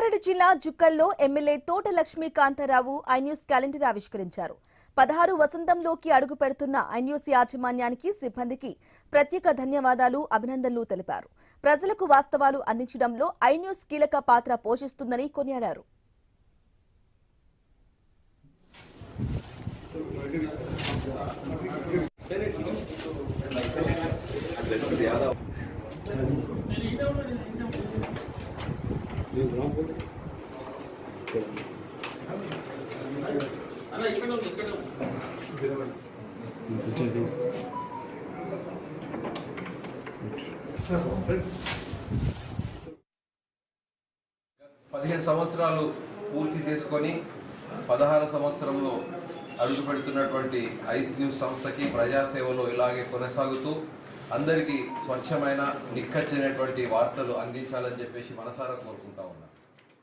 రంగారెడ్డి జిల్లా జుక్కల్లో ఎమ్మెల్యే తోట Lakshmikantha Rao iNews calendar ఆవిష్కరించారు. 16 వసంతంలోకి అడుగు పెడుతున్న ఐన్యూస్ యాజమాన్యానికి, సిబ్బందికి ప్రత్యేక ధన్యవాదాలు, అభినందనలు తెలిపారు. ప్రజలకు వాస్తవాలు అందించడంలో ఐన్యూస్ కీలక పాత్ర పోషిస్తుందని కొనియాడారు. పదిహేను సంవత్సరాలు పూర్తి చేసుకొని 16 సంవత్సరంలో అడుగు పెడుతున్నటువంటి ఐస్ న్యూస్ సంస్థకి ప్రజాసేవలో ఇలాగే కొనసాగుతూ అందరికీ స్వచ్ఛమైన నిక్కచ్చినటువంటి వార్తలు అందించాలని చెప్పేసి మనసారా కోరుకుంటా ఉన్నా.